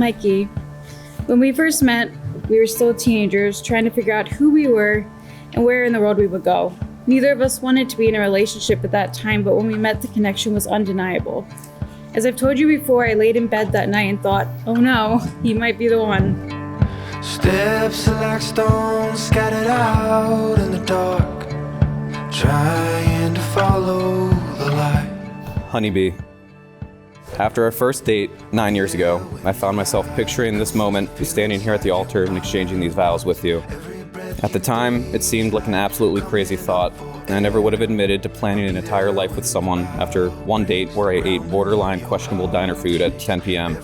Mikey. When we first met, we were still teenagers trying to figure out who we were and where in the world we would go. Neither of us wanted to be in a relationship at that time, but when we met, the connection was undeniable. As I've told you before, I laid in bed that night and thought, oh no, he might be the one. Steps are like stones scattered out in the dark, trying to follow the light. Honeybee. After our first date 9 years ago, I found myself picturing this moment, standing here at the altar and exchanging these vows with you. At the time, it seemed like an absolutely crazy thought, and I never would have admitted to planning an entire life with someone after one date where I ate borderline questionable diner food at 10 p.m.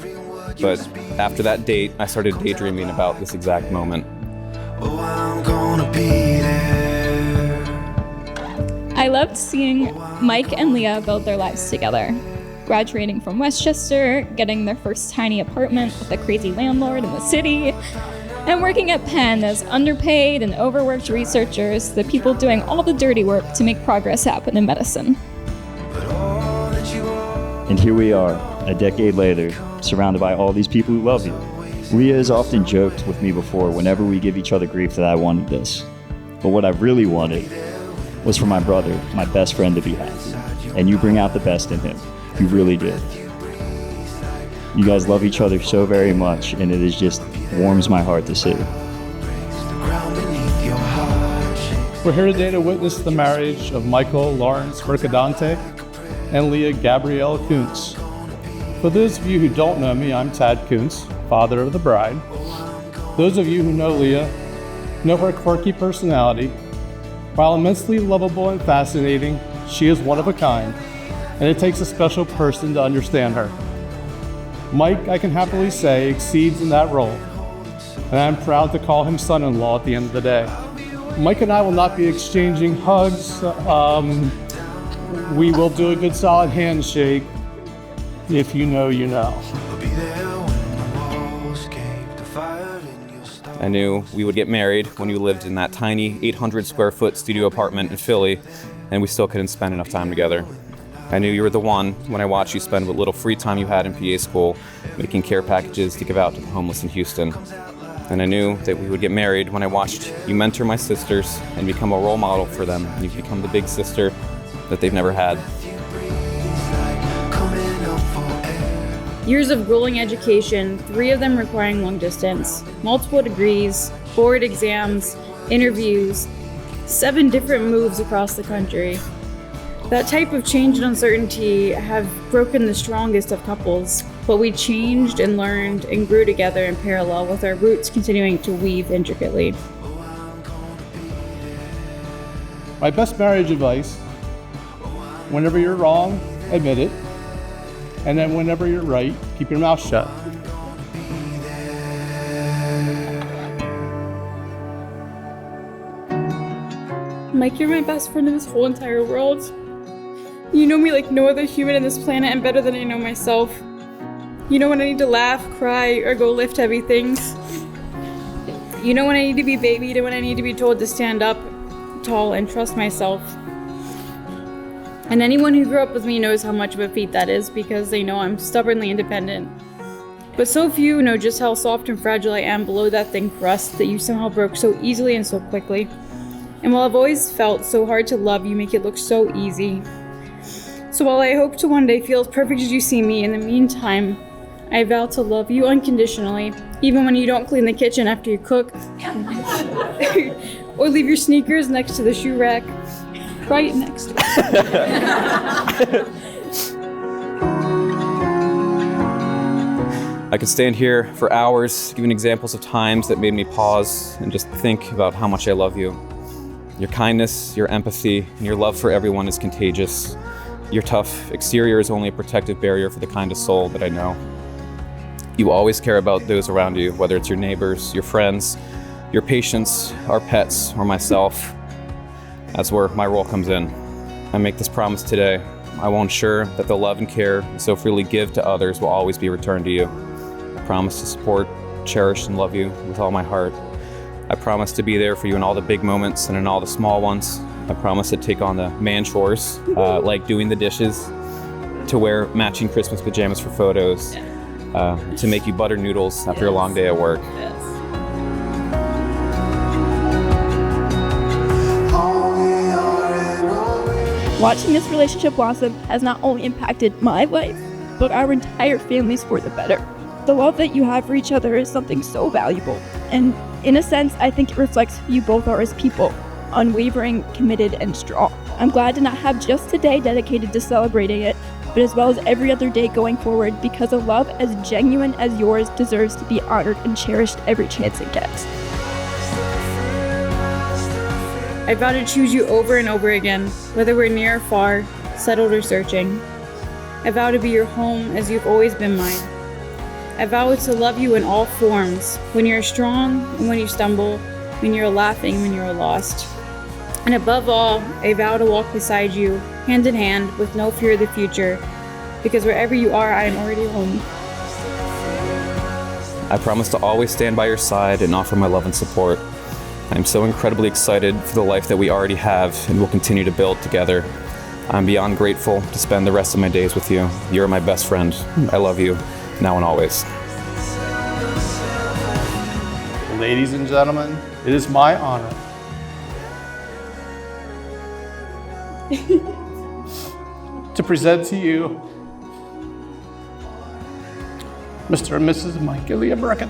But after that date, I started daydreaming about this exact moment. Oh, I'm gonna be there. I loved seeing Mike and Leah build their lives together. Graduating from Westchester, getting their first tiny apartment with a crazy landlord in the city, and working at Penn as underpaid and overworked researchers, the people doing all the dirty work to make progress happen in medicine. And here we are, a decade later, surrounded by all these people who love you. Leah has often joked with me before whenever we give each other grief that I wanted this. But what I really wanted was for my brother, my best friend, to be happy. And you bring out the best in him. You really did. You guys love each other so very much, and it just warms my heart to see. We're here today to witness the marriage of Michael Lawrence Mercadante and Leah Gabrielle Kuntz. For those of you who don't know me, I'm Tad Kuntz, father of the bride. Those of you who know Leah know her quirky personality. While immensely lovable and fascinating, she is one of a kind, and it takes a special person to understand her. Mike, I can happily say, exceeds in that role, and I'm proud to call him son-in-law at the end of the day. Mike and I will not be exchanging hugs. We will do a good solid handshake. If you know, you know. I knew we would get married when you lived in that tiny 800 square foot studio apartment in Philly, and we still couldn't spend enough time together. I knew you were the one when I watched you spend what little free time you had in PA school making care packages to give out to the homeless in Houston. And I knew that we would get married when I watched you mentor my sisters and become a role model for them, and you've become the big sister that they've never had. Years of grueling education, 3 of them requiring long distance, multiple degrees, board exams, interviews, 7 different moves across the country. That type of change and uncertainty have broken the strongest of couples, but we changed and learned and grew together in parallel, with our roots continuing to weave intricately. My best marriage advice: whenever you're wrong, admit it. And then whenever you're right, keep your mouth shut. Mike, you're my best friend in this whole entire world. You know me like no other human on this planet, and better than I know myself. You know when I need to laugh, cry, or go lift heavy things. You know when I need to be babied and when I need to be told to stand up tall and trust myself. And anyone who grew up with me knows how much of a feat that is, because they know I'm stubbornly independent. But so few know just how soft and fragile I am below that thin crust that you somehow broke so easily and so quickly. And while I've always felt so hard to love, you make it look so easy. So while I hope to one day feel as perfect as you see me, in the meantime, I vow to love you unconditionally, even when you don't clean the kitchen after you cook, or leave your sneakers next to the shoe rack. Right next to it. I could stand here for hours giving examples of times that made me pause and just think about how much I love you. Your kindness, your empathy, and your love for everyone is contagious. Your tough exterior is only a protective barrier for the kind of soul that I know. You always care about those around you, whether it's your neighbors, your friends, your patients, our pets, or myself. That's where my role comes in. I make this promise today. I will ensure that the love and care you so freely give to others will always be returned to you. I promise to support, cherish, and love you with all my heart. I promise to be there for you in all the big moments and in all the small ones. I promise to take on the man chores, like doing the dishes, to wear matching Christmas pajamas for photos, to make you butter noodles after a long day at work. Watching this relationship blossom has not only impacted my life, but our entire families for the better. The love that you have for each other is something so valuable, and in a sense, I think it reflects who you both are as people, unwavering, committed, and strong. I'm glad to not have just today dedicated to celebrating it, but as well as every other day going forward, because a love as genuine as yours deserves to be honored and cherished every chance it gets. I vow to choose you over and over again, whether we're near or far, settled or searching. I vow to be your home as you've always been mine. I vow to love you in all forms, when you're strong and when you stumble, when you're laughing, when you're lost. And above all, I vow to walk beside you, hand in hand, with no fear of the future, because wherever you are, I am already home. I promise to always stand by your side and offer my love and support. I'm so incredibly excited for the life that we already have and will continue to build together. I'm beyond grateful to spend the rest of my days with you. You're my best friend. I love you, now and always. Ladies and gentlemen, it is my honor to present to you Mr. and Mrs. Michael, Leah Michael.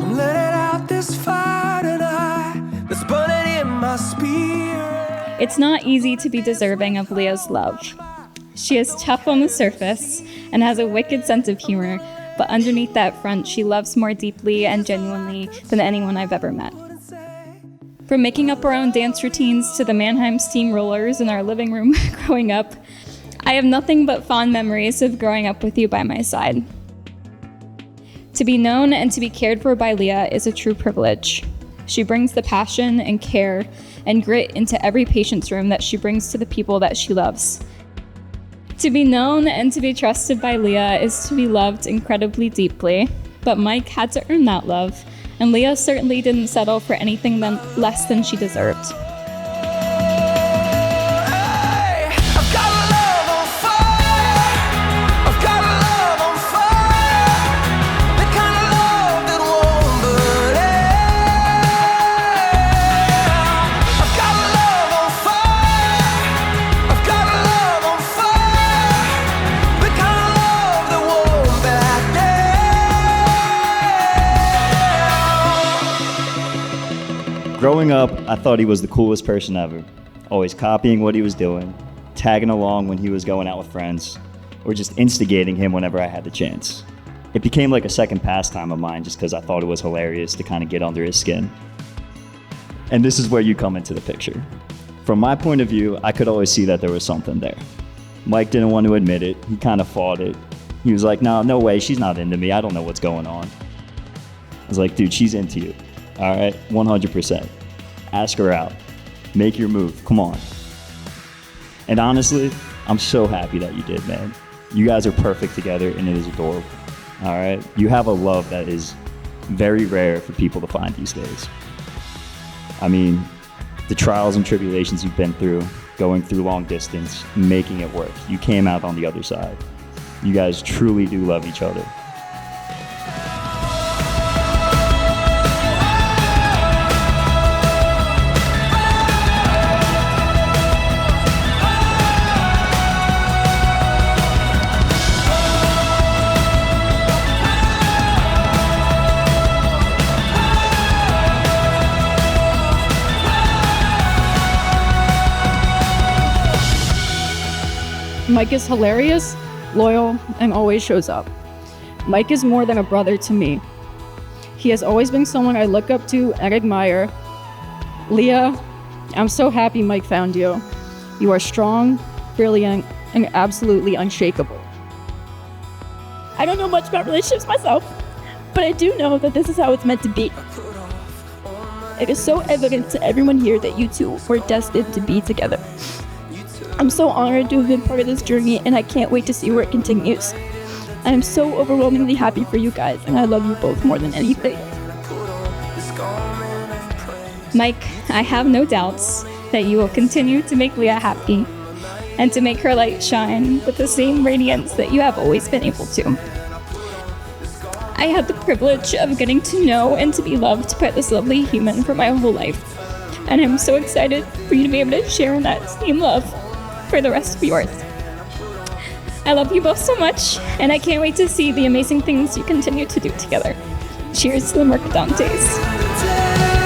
I'm letting out this fire tonight that's burning in my spirit. It's not easy to be deserving of Leah's love. She is tough on the surface and has a wicked sense of humor, but underneath that front, she loves more deeply and genuinely than anyone I've ever met. From making up our own dance routines to the Mannheim steamrollers in our living room growing up, I have nothing but fond memories of growing up with you by my side. To be known and to be cared for by Leah is a true privilege. She brings the passion and care and grit into every patient's room that she brings to the people that she loves. To be known and to be trusted by Leah is to be loved incredibly deeply, but Mike had to earn that love, and Leah certainly didn't settle for anything less than she deserved. Hey, I've got a love on fire. I've got a love on fire. The kind of love that won't burn out. I've got a love on fire. I've got a love on fire. The kind of love that won't back down. Growing up, I thought he was the coolest person ever, always copying what he was doing, tagging along when he was going out with friends, or just instigating him whenever I had the chance. It became like a second pastime of mine just because I thought it was hilarious to kind of get under his skin. And this is where you come into the picture. From my point of view, I could always see that there was something there. Mike didn't want to admit it. He kind of fought it. He was like, no way, she's not into me. I don't know what's going on. I was like, dude, she's into you. All right, 100%. Ask her out. Make your move. Come on. And honestly, I'm so happy that you did, man. You guys are perfect together, and it is adorable. All right? You have a love that is very rare for people to find these days. I mean, the trials and tribulations you've been through, going through long distance, making it work. You came out on the other side. You guys truly do love each other. Mike is hilarious, loyal, and always shows up. Mike is more than a brother to me. He has always been someone I look up to and admire. Leah, I'm so happy Mike found you. You are strong, brilliant, and absolutely unshakable. I don't know much about relationships myself, but I do know that this is how it's meant to be. Put off all my It is so evident to everyone here that you two were destined to be together. I'm so honored to have been part of this journey, and I can't wait to see where it continues. I am so overwhelmingly happy for you guys, and I love you both more than anything. Mike, I have no doubts that you will continue to make Leah happy and to make her light shine with the same radiance that you have always been able to. I had the privilege of getting to know and to be loved by this lovely human for my whole life, and I'm so excited for you to be able to share in that same love for the rest of yours. I love you both so much, and I can't wait to see the amazing things you continue to do together. Cheers to the Mercadantes.